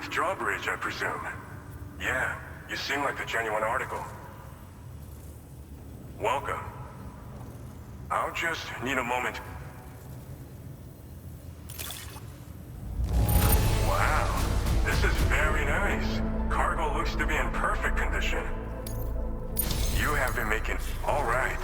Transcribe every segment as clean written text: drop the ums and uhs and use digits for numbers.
Earth drawbridge, I presume. Yeah, you seem like the genuine article. Welcome. I'll just need a moment. Wow, this is very nice. Cargo looks to be in perfect condition. You have been making... All right.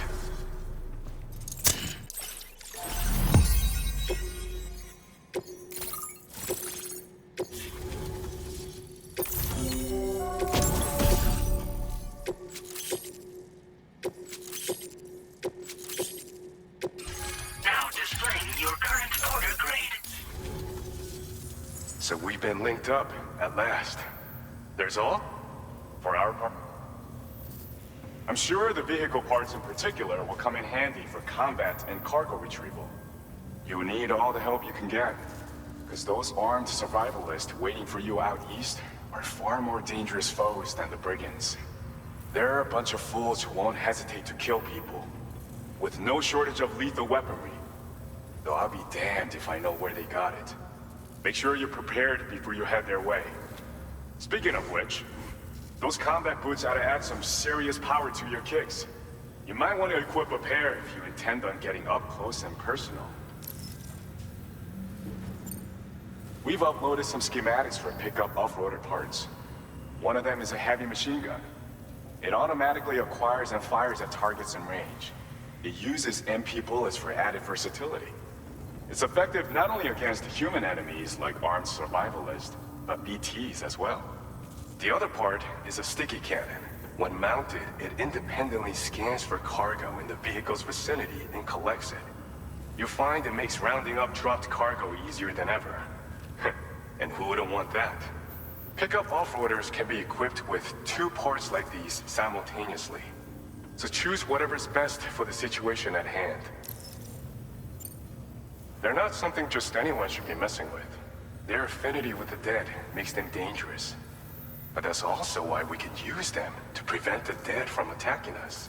So we've been linked up, at last. There's all? For our part? I'm sure the vehicle parts in particular will come in handy for combat and cargo retrieval. You need all the help you can get, because those armed survivalists waiting for you out east are far more dangerous foes than the brigands. They're a bunch of fools who won't hesitate to kill people, with no shortage of lethal weaponry. Though I'll be damned if I know where they got it. Make sure you're prepared before you head their way. Speaking of which, those combat boots ought to add some serious power to your kicks. You might want to equip a pair if you intend on getting up close and personal. We've uploaded some schematics for pickup off-roader parts. One of them is a heavy machine gun. It automatically acquires and fires at targets in range. It uses MP bullets for added versatility. It's effective not only against human enemies like armed survivalists, but BTs as well. The other part is a sticky cannon. When mounted, it independently scans for cargo in the vehicle's vicinity and collects it. You'll find it makes rounding up dropped cargo easier than ever. And who wouldn't want that? Pickup off-roaders can be equipped with 2 parts like these simultaneously. So choose whatever's best for the situation at hand. They're not something just anyone should be messing with. Their affinity with the dead makes them dangerous. But that's also why we can use them to prevent the dead from attacking us.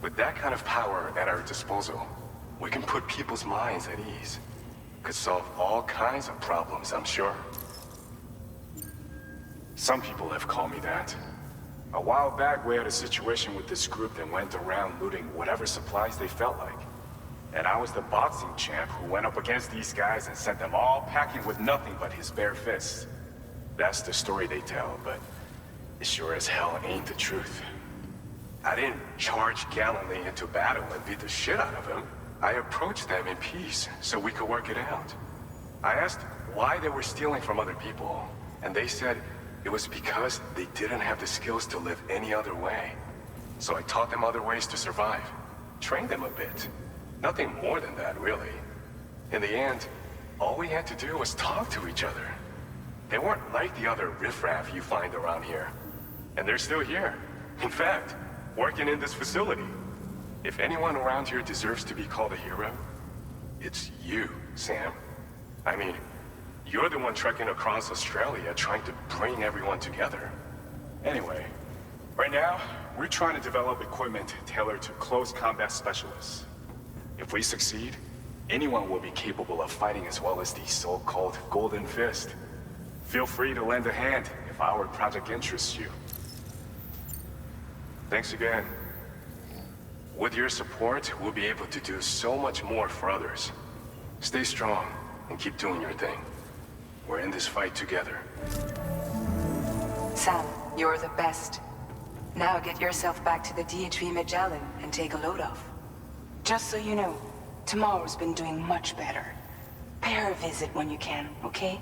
With that kind of power at our disposal, we can put people's minds at ease. Could solve all kinds of problems, I'm sure. Some people have called me that. A while back, we had a situation with this group that went around looting whatever supplies they felt like. And I was the boxing champ who went up against these guys and sent them all packing with nothing but his bare fists. That's the story they tell, but it sure as hell ain't the truth. I didn't charge gallantly into battle and beat the shit out of them. I approached them in peace so we could work it out. I asked why they were stealing from other people, and they said it was because they didn't have the skills to live any other way. So I taught them other ways to survive, trained them a bit. Nothing more than that, really. In the end, all we had to do was talk to each other. They weren't like the other riffraff you find around here. And they're still here. In fact, working in this facility. If anyone around here deserves to be called a hero, it's you, Sam. I mean, you're the one trekking across Australia trying to bring everyone together. Anyway, right now, we're trying to develop equipment tailored to close combat specialists. If we succeed, anyone will be capable of fighting as well as the so-called Golden Fist. Feel free to lend a hand if our project interests you. Thanks again. With your support, we'll be able to do so much more for others. Stay strong and keep doing your thing. We're in this fight together. Sam, you're the best. Now get yourself back to the DHV Magellan and take a load off. Just so you know, tomorrow's been doing much better. Pay her a visit when you can, okay?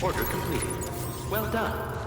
Order completed. Well done.